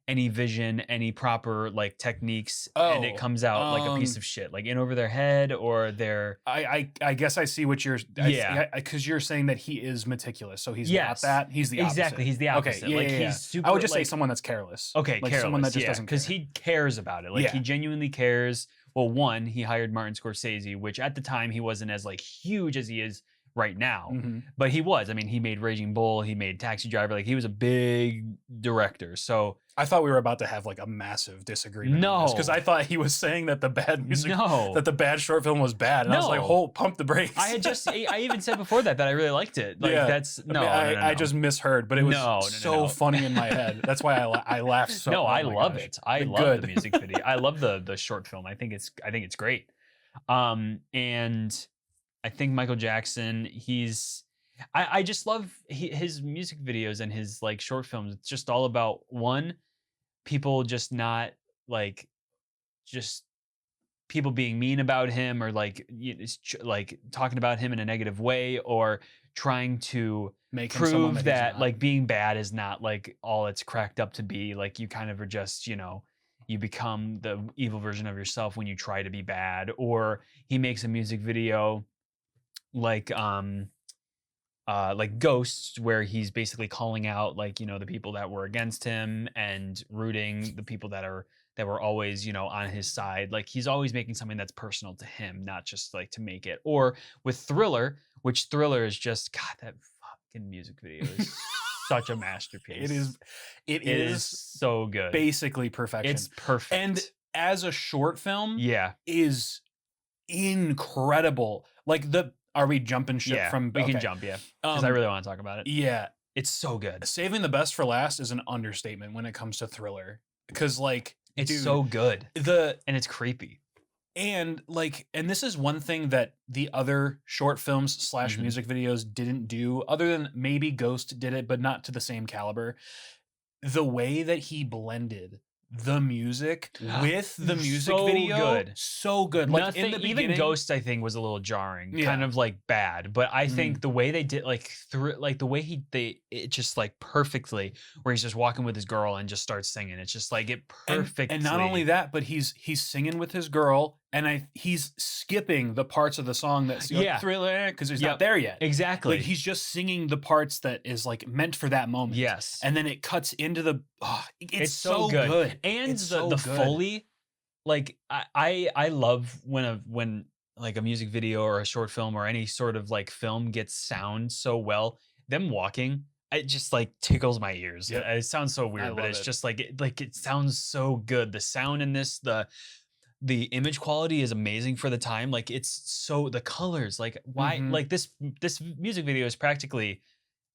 any vision, any proper like techniques, and it Oh, comes out like a piece of shit, like in over their head or their I guess I see what you're yeah, because you're saying that he is meticulous, so he's not yes, that. He's the opposite. exactly. He's the opposite. Okay, yeah, like yeah, yeah. he's super. I would just say like, someone that's careless. okay, like careless, someone that just yeah, doesn't care. because he cares about it. Like Yeah. he genuinely cares. Well, one, he hired Martin Scorsese, which at the time he wasn't as like huge as he is right now, Mhm. but he was. I mean, he made Raging Bull, he made Taxi Driver. Like he was a big director. So I thought we were about to have like a massive disagreement. No. Because I thought he was saying that the bad music, no, that the bad short film was bad, and I was like, No. "Hold, pump the brakes." I even said before that I really liked it. Like Yeah. that's no, I mean, no, no, I no. just misheard, but it was No, so funny in my head. That's why I laughed so. no, oh I my love gosh. it. I Good. love the music video. I love the short film. I think it's great. And I think Michael Jackson, I just love his music videos and his like short films. It's just all about one, people just not like just people being mean about him or like like talking about him in a negative way or trying to Make him someone prove that he's that not. like being bad is not like all it's cracked up to be. Like you kind of are just, you become the evil version of yourself when you try to be bad. Or he makes a music video like Ghosts, where he's basically calling out like the people that were against him and rooting the people that were always on his side. Like he's always making something that's personal to him, not just like to make it. Or with Thriller, which Thriller is just, God, that fucking music video is such a masterpiece. It is so good. basically perfection. It's perfect. And as a short film, yeah, is incredible. Like are we jumping ship yeah, from? we can okay. jump, yeah, because I really want to talk about it. Yeah, It's so good. saving the best for last is an understatement when it comes to Thriller, because like It's dude, so good, and it's creepy. and this is one thing that the other short films / Mhm. music videos didn't do, other than maybe Ghost did it, but not to the same caliber. The way that he blended the music with the music So video, good. so good. Like Nothing, in the even beginning, Ghost, I think, was a little jarring, Yeah. kind of like bad. But I think Mm. the way they did, like the way it just like perfectly, where he's just walking with his girl and just starts singing. It's just like it perfectly. and not only that, but he's singing with his girl, and he's skipping the parts of the song that's Yeah. Thriller, because he's Yep. not there yet. exactly. Like he's just singing the parts that is like meant for that moment. yes, And then it cuts into the. It's so so good. good. and It's the so the good. Foley, like I love when like a music video or a short film or any sort of like film gets sound so well. Them walking, it just like tickles my ears. Yep. It sounds so weird, but love it's it. just like it sounds so good. The sound in this, the image quality is amazing for the time. Like it's so, the colors, like why, Mhm. like this music video is practically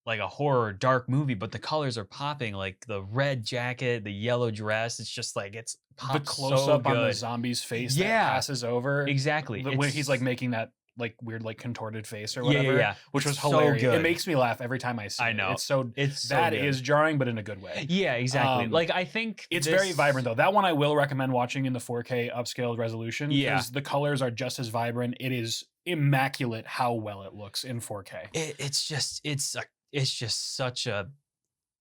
like a horror dark movie, but the colors are popping. Like the red jacket, the yellow dress. It's just like it's The popped close so up on the good. zombie's face Yeah. that passes over. Exactly. When he's like making that like weird like contorted face or Yeah, yeah, whatever, yeah. which was It's so hilarious. It good. makes me laugh every time I see I it. know. It's so It's so that good. is jarring, but in a good way. Yeah, exactly. Um, Like I think It's very vibrant though. That one I will recommend watching in the 4K upscaled resolution. Yeah. Because the colors are just as vibrant. It is immaculate how well it looks in 4K. It's just such a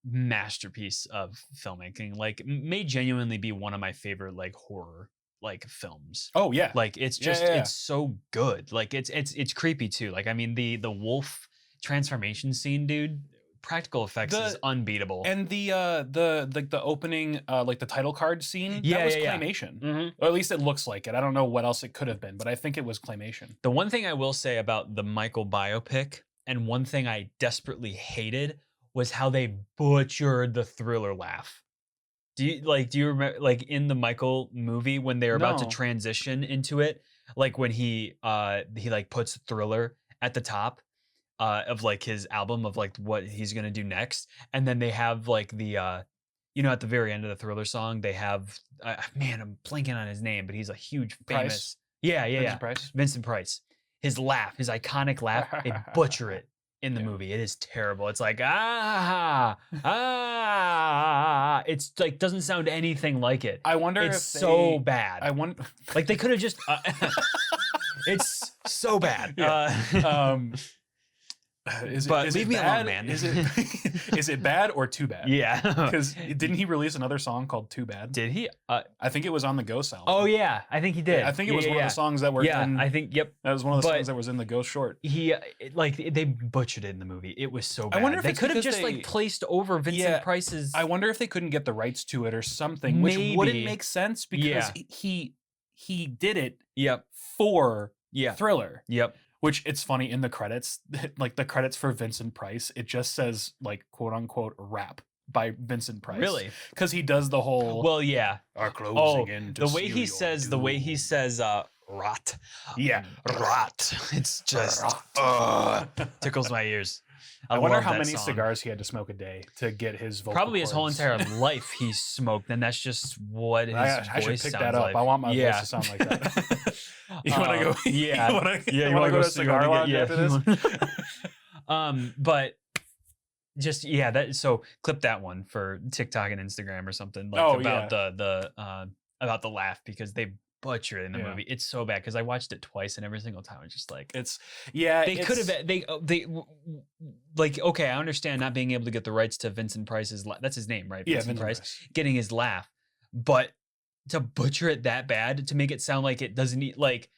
masterpiece of filmmaking. Like may genuinely be one of my favorite like horror like films. Oh yeah. Like it's Yeah, just yeah, yeah. it's so good. Like it's creepy too. Like I mean the wolf transformation scene, dude. Practical effects is unbeatable. And the opening like the title card scene, Yeah, that was yeah, yeah. claymation. Mhm. Or at least it looks like it. I don't know what else it could have been, but I think it was claymation. The one thing I will say about the Michael biopic, and one thing I desperately hated, was how they butchered the Thriller laugh. Do you remember like in the Michael movie when they're about to No. transition into it, like when he like puts Thriller at the top of like his album of like what he's gonna do next, and then they have like the at the very end of the Thriller song they have man, I'm blanking on his name, but he's a huge famous Price? yeah Vincent Price? Vincent Price. His laugh, his iconic laugh, they butcher it in the Yeah. movie. It is terrible. It's like it's like doesn't sound anything like it. I wonder It's if so bad. I wonder Like they could have just it's so bad. Yeah. But leave me alone, man. Is it bad or too bad? Yeah. Because didn't he release another song called Too Bad? Did he? I think it was on the Ghost album. Oh yeah, I think he did. Yeah, I think it was one of the songs that were. Yeah, I think. Yep. That was one of the songs that was in the Ghost short. He they butchered it in the movie. It was so bad. I wonder if they could have just like placed over Vincent Price's. I wonder if they couldn't get the rights to it or something, which wouldn't make sense because he did it. Yep. For Thriller. Yep. Which it's funny in the credits, like the credits for Vincent Price, it just says like quote unquote rap by Vincent Price. Really? Because he does the whole are closing into the way he says rot. Yeah. Rot. It's just tickles my ears. I wonder how many cigars he had to smoke a day to get his vocal Probably cords. his whole entire life he smoked, and that's just what his I voice should pick sounds that up. like. I want my voice to sound like that. You want to go? Yeah. You want to go to a cigar lounge after this? But just so clip that one for TikTok and Instagram or something about about the laugh, because they butcher it in the movie. It's so bad because I watched it twice and every single time it's just like they could have they like, okay, I understand not being able to get the rights to Vincent Price's that's his name, right? Vincent Price getting his laugh, but to butcher it that bad, to make it sound like it doesn't need, like,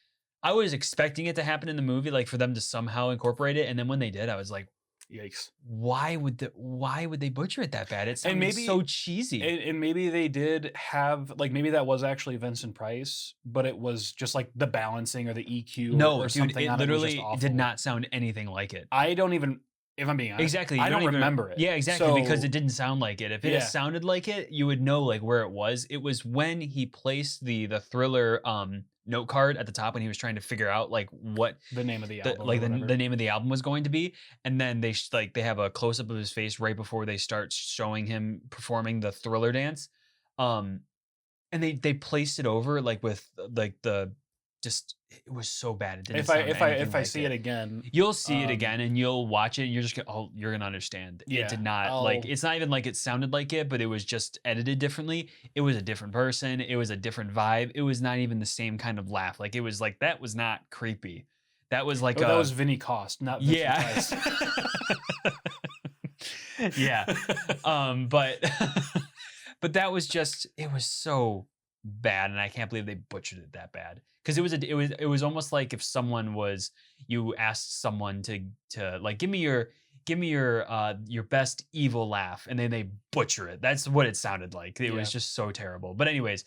I was expecting it to happen in the movie, like for them to somehow incorporate it, and then when they did, I was like, yikes! Why would they butcher it that bad? It sounded so cheesy. And maybe they did have, like, maybe that was actually Vincent Price, but it was just like the balancing or the EQ. No, or dude, something it literally did not sound anything like it. I don't even. If I'm being honest, exactly, I don't remember it. Yeah, exactly, because it didn't sound like it. If it had sounded like it, you would know like where it was. It was when he placed the Thriller note card at the top when he was trying to figure out like what the name of the album, the name of the album was going to be, and then they they have a close up of his face right before they start showing him performing the Thriller dance, and they placed it over like with like the. Just it was so bad. It didn't. If I see it again, you'll see it again, and you'll watch it, and you're just you're gonna understand. Yeah, it did not like. It's not even like it sounded like it, but it was just edited differently. It was a different person. It was a different vibe. It was not even the same kind of laugh. Like it was like that was not creepy. That was like that was Vinny Cost, not Vincent Price. Yeah. But that was just, it was so bad, and I can't believe they butchered it that bad. Because it was almost like if someone you asked someone to like give me your best evil laugh, and then they butcher it. That's what it sounded like. It was just so terrible. But anyways,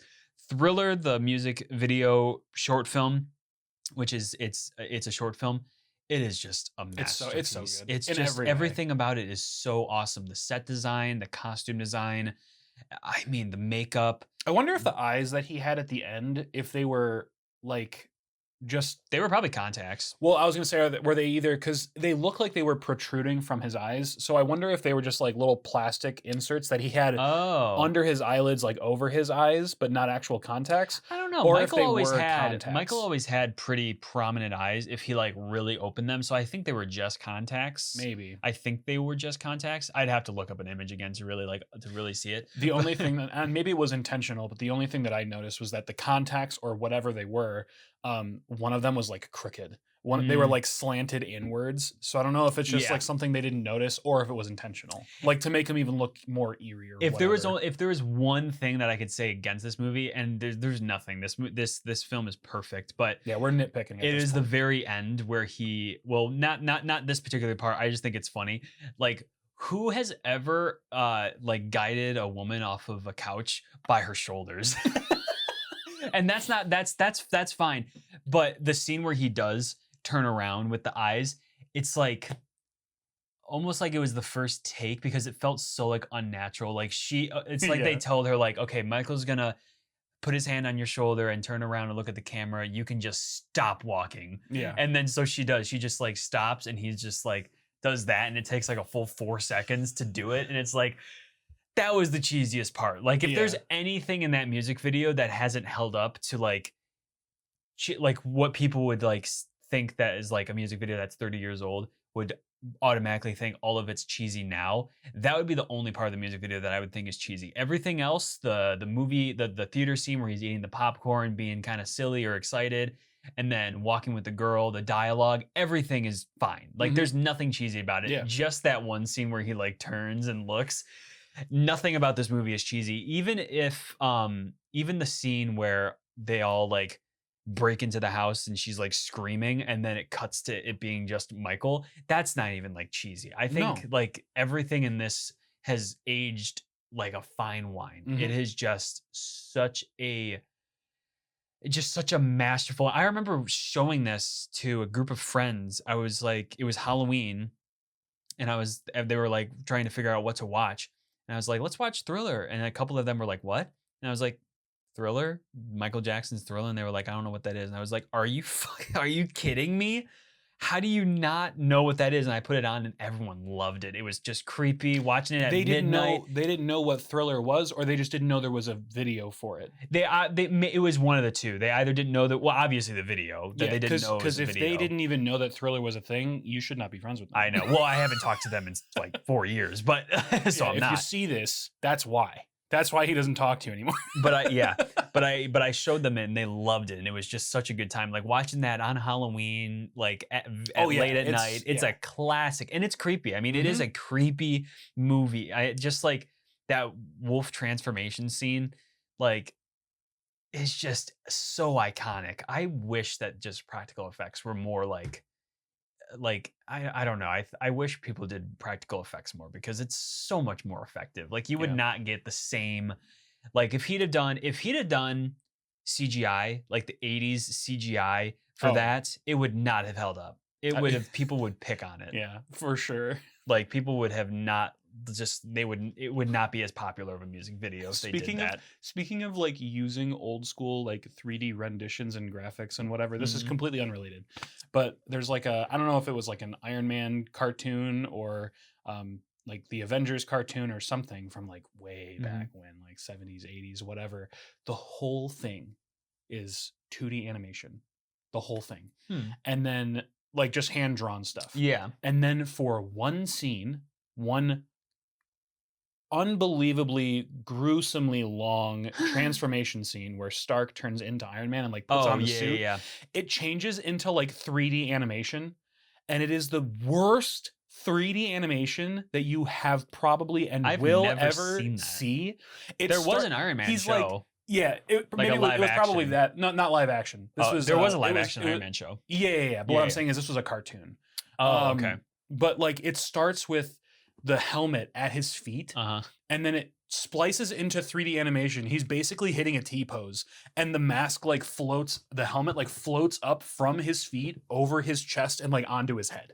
Thriller, the music video short film, which is it's a short film. It is just a masterpiece. It's so good. It's just everything about it is so awesome. The set design, the costume design, I mean the makeup. I wonder if the eyes that he had at the end, if they were like they were probably contacts. Well, I was gonna say, were they either, because they look like they were protruding from his eyes, so I wonder if they were just like little plastic inserts that he had under his eyelids, like over his eyes, but not actual contacts. I don't know. Or Michael always had pretty prominent eyes if he like really opened them, so I think they were just contacts. Maybe. I think they were just contacts. I'd have to look up an image again to really see it. The only thing that, and maybe it was intentional, but the only thing that I noticed was that the contacts, or whatever they were, one of them was like crooked. They were like slanted inwards. So I don't know if it's just like something they didn't notice, or if it was intentional, like to make him even look more eerie. Or if there was one thing that I could say against this movie, and there's nothing. This film is perfect, but yeah, we're nitpicking. It is the very end where not this particular part. I just think it's funny. Like, who has ever like guided a woman off of a couch by her shoulders? And that's fine. But the scene where he does turn around with the eyes, it's like almost like it was the first take, because it felt so like unnatural. Like it's like they told her like, okay, Michael's gonna put his hand on your shoulder and turn around and look at the camera. You can just stop walking. Yeah. And then so she does. She just like stops, and he's just like does that, and it takes like a full 4 seconds to do it, and it's like. That was the cheesiest part. Like, if there's anything in that music video that hasn't held up to like what people would like think that is like a music video that's 30 years old, would automatically think all of it's cheesy now, that would be the only part of the music video that I would think is cheesy. Everything else, the movie, the theater scene where he's eating the popcorn, being kind of silly or excited, and then walking with the girl, the dialogue, everything is fine. Like there's nothing cheesy about it. Yeah. Just that one scene where he like turns and looks. Nothing about this movie is cheesy. Even if even the scene where they all like break into the house and she's like screaming and then it cuts to it being just Michael, that's not even like cheesy. I think like everything in this has aged like a fine wine. It is just such a masterful. I remember showing this to a group of friends. I was like, it was Halloween and they were like trying to figure out what to watch. And I was like, let's watch Thriller. And a couple of them were like, what? And I was like, Thriller? Michael Jackson's Thriller? And they were like, I don't know what that is. And I was like, are you kidding me? How do you not know what that is? And I put it on and everyone loved it. It was just creepy watching it at midnight. They didn't know what Thriller was, or they just didn't know there was a video for it. It was one of the two. They either didn't know that, well, obviously the video, that they didn't know it was a video. Because if they didn't even know that Thriller was a thing, you should not be friends with them. I know. Well, I haven't talked to them in like 4 years, but so I'm not. If you see this, that's why. That's why he doesn't talk to you anymore. But I showed them it and they loved it, and it was just such a good time. Like watching that on Halloween, like late at night. It's a classic, and it's creepy. I mean, it is a creepy movie. I just like that wolf transformation scene. Like, it's just so iconic. I wish that just practical effects were more like I don't know. I wish people did practical effects more because it's so much more effective. Like you would not get the same, like if he'd have done CGI, like the 80s CGI for that, it would not have held up. It would have, people would pick on it. Yeah, for sure. Like people would have not it would not be as popular of a music video if they did that. Speaking of like using old school like 3D renditions and graphics and whatever, this is completely unrelated. But there's like I don't know if it was like an Iron Man cartoon or like the Avengers cartoon or something from like way back when, like 70s, 80s, whatever. The whole thing is 2D animation. The whole thing. And then like just hand drawn stuff. Yeah. And then for one scene, one unbelievably gruesomely long transformation scene where Stark turns into Iron Man and like puts on the suit. Yeah. It changes into like 3D animation, and it is the worst 3D animation that you have probably and will ever see. There was an Iron Man show. It was probably that. Not live action. There was a live action Iron Man show. Yeah. But what I'm saying is this was a cartoon. Oh, okay. But like it starts with the helmet at his feet, and then it splices into 3D animation. He's basically hitting a T-pose, and the mask like floats, the helmet like floats up from his feet over his chest and like onto his head.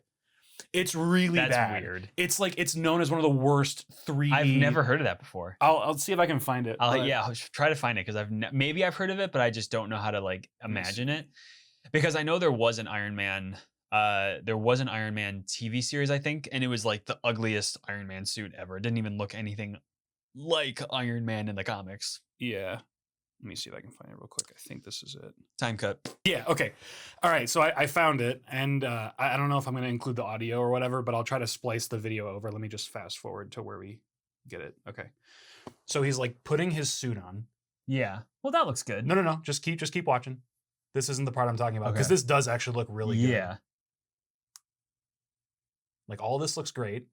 It's really bad. That's weird. It's like it's known as one of the worst 3D. I've never heard of that before. I'll see if I can find it. I'll try to find it because maybe I've heard of it, but I just don't know how to like imagine it. Because I know there was an Iron Man. There was an Iron Man TV series, I think, and it was like the ugliest Iron Man suit ever. It didn't even look anything like Iron Man in the comics. Yeah. Let me see if I can find it real quick. I think this is it. Time cut. Yeah, okay. All right, so I found it, and I don't know if I'm going to include the audio or whatever, but I'll try to splice the video over. Let me just fast forward to where we get it. Okay. So he's like putting his suit on. Yeah. Well, that looks good. No. Just keep watching. This isn't the part I'm talking about because this does actually look really good. Yeah. Like all this looks great.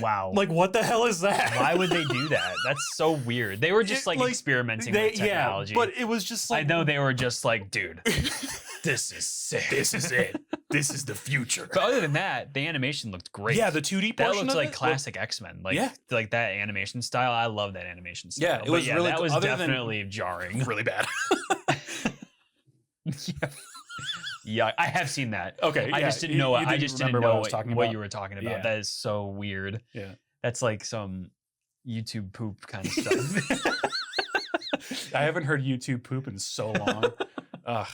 Wow. Like what the hell is that? Why would they do that? That's so weird. They were just like experimenting with technology. Yeah, but it was just like I know they were just like, dude, this is sick. This is it. This is the future. But other than that, the animation looked great. Yeah, the 2D portion that looks like classic X-Men. Like like that animation style. I love that animation style. Yeah, it was really that was definitely jarring. Really bad. Yeah, I have seen that. Okay, I just didn't know. I just didn't know what I was talking about. What you were talking about. Yeah. That is so weird. Yeah, that's like some YouTube poop kind of stuff. I haven't heard YouTube poop in so long. Ugh.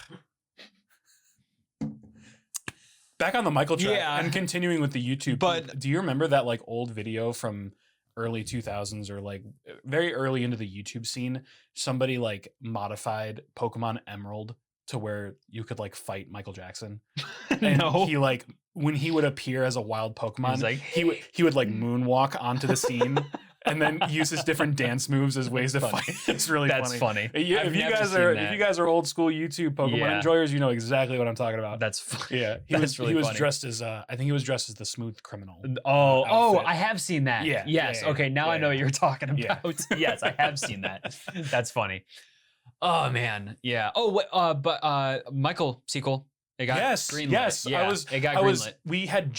Back on the Michael track and continuing with the YouTube. But do you remember that like old video from early 2000s or like very early into the YouTube scene? Somebody like modified Pokemon Emerald to where you could like fight Michael Jackson? And no. He like when he would appear as a wild Pokemon, like, he would like moonwalk onto the scene and then use his different dance moves as ways to fight. It's really That's funny. If you guys are old school YouTube Pokemon enjoyers, you know exactly what I'm talking about. That's funny. Yeah, he was dressed as I think he was dressed as the Smooth Criminal. I have seen that. Yeah. Yes. Okay. Now I know what you're talking about. Yeah. Yes, I have seen that. That's funny. Oh man. Yeah. Oh, but Michael sequel. It got greenlit. Yes. Yeah, it got greenlit. We had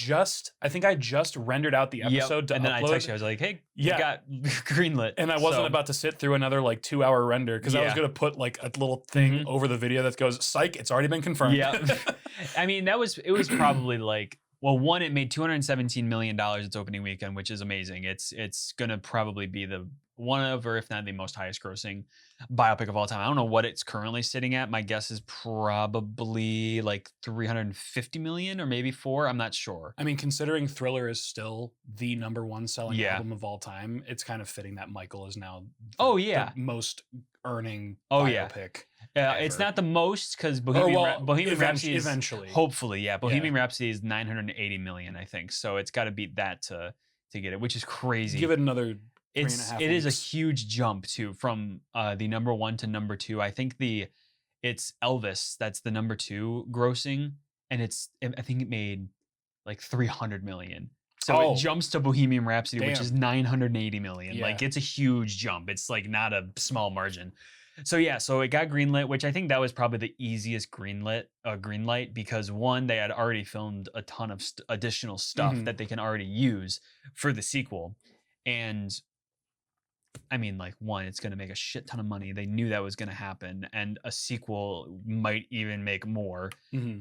I think I just rendered out the episode to and then upload. I texted you. I was like, hey, it got greenlit. And I wasn't about to sit through another like 2-hour render because I was going to put like a little thing over the video that goes, psych, it's already been confirmed. Yeah. I mean, it was probably like, well, one, it made $217 million its opening weekend, which is amazing. It's going to probably be the one of, or if not the most highest grossing biopic of all time. I don't know what it's currently sitting at. My guess is probably like 350 million or maybe 4. I'm not sure. I mean, considering Thriller is still the #1 selling album of all time, it's kind of fitting that Michael is now the most earning biopic. Yeah, it's not the most because Bohemian Rhapsody is eventually. Hopefully, yeah. Bohemian Rhapsody is 980 million, I think. So it's got to beat that to get it, which is crazy. Give it another. It is a huge jump too from the #1 to #2. I think it's Elvis that's the #2 grossing, and I think it made like 300 million. So it jumps to Bohemian Rhapsody, which is 980 million. Yeah. Like it's a huge jump. It's like not a small margin. So yeah, so it got greenlit, which I think that was probably the easiest green light because one, they had already filmed a ton of additional stuff that they can already use for the sequel, and I mean, like, one, it's going to make a shit ton of money. They knew that was going to happen, and a sequel might even make more.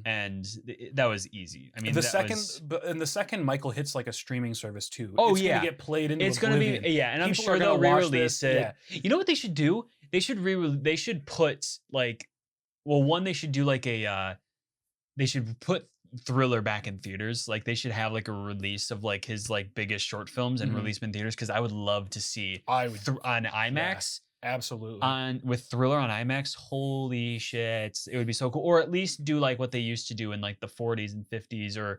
And that was easy. I mean, the second Michael hits like a streaming service too. Oh, it's going to get played into. It's going to be and I'm sure they'll re-release it. Yeah. You know what they should do? They should put like, well, one, they should do like they should put Thriller back in theaters. Like they should have like a release of like his like biggest short films and release them in theaters, because I would love to see on IMAX. Yeah, absolutely. With Thriller on IMAX, holy shit, it would be so cool. Or at least do like what they used to do in like the 40s and 50s, or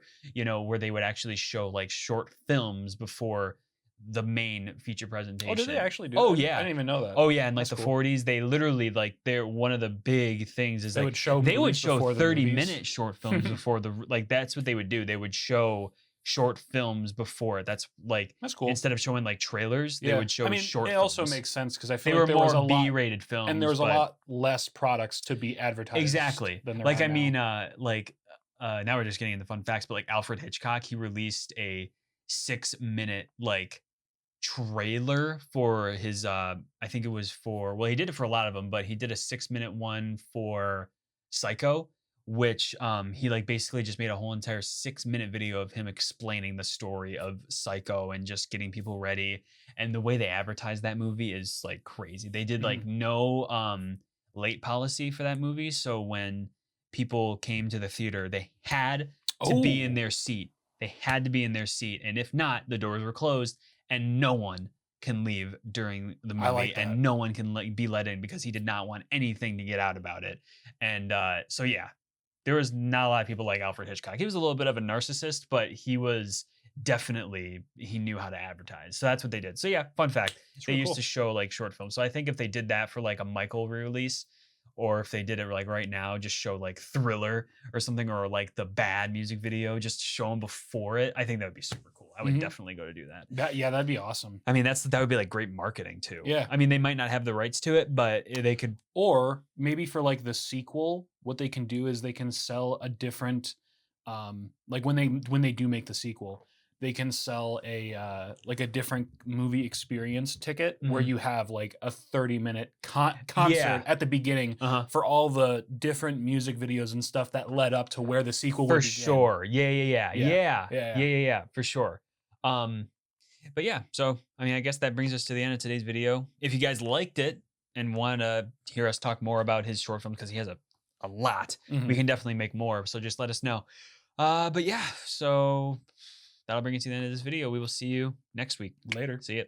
where they would actually show like short films before the main feature presentation. Oh, did they actually do that? Yeah. I didn't even know that. Oh yeah, in like the 40s, they literally like one of the big things is they would show 30-minute short films before that's what they would do. They would show short films before. That's cool. Instead of showing like trailers, they would show short films. It also makes sense because I feel they like were more B-rated films, and there was a lot less products to be advertised. Exactly. Than there like are I now. mean, now we're just getting into fun facts, but like Alfred Hitchcock, he released a 6-minute trailer for his I think it was he did it for a lot of them, but he did a 6-minute one for Psycho, which he basically just made a whole entire 6-minute video of him explaining the story of Psycho and just getting people ready. And the way they advertise that movie is like crazy. They did no late policy for that movie, so when people came to the theater, they had to be in their seat. They had to be in their seat, and if not, the doors were closed. And no one can leave during the movie, and no one can be let in because he did not want anything to get out about it. And so yeah, there was not a lot of people like Alfred Hitchcock. He was a little bit of a narcissist, but he knew how to advertise. So that's what they did. So yeah, fun fact, they used to show like short films. So I think if they did that for like a Michael re-release, or if they did it like right now, just show like Thriller or something, or like the Bad music video, just show them before it, I think that would be super cool. I would definitely go to do that. That'd be awesome. I mean, that would be like great marketing too. Yeah. I mean, they might not have the rights to it, but they could. Or maybe for like the sequel, what they can do is they can sell a different, like when they do make the sequel, they can sell a different movie experience ticket where you have like a 30-minute concert at the beginning for all the different music videos and stuff that led up to where the sequel would begin. For sure. Yeah, for sure. But yeah, so I mean, I guess that brings us to the end of today's video. If you guys liked it and want to hear us talk more about his short film, because he has a lot, we can definitely make more. So just let us know. But yeah, so that'll bring us to the end of this video. We will see you next week. Later. See ya.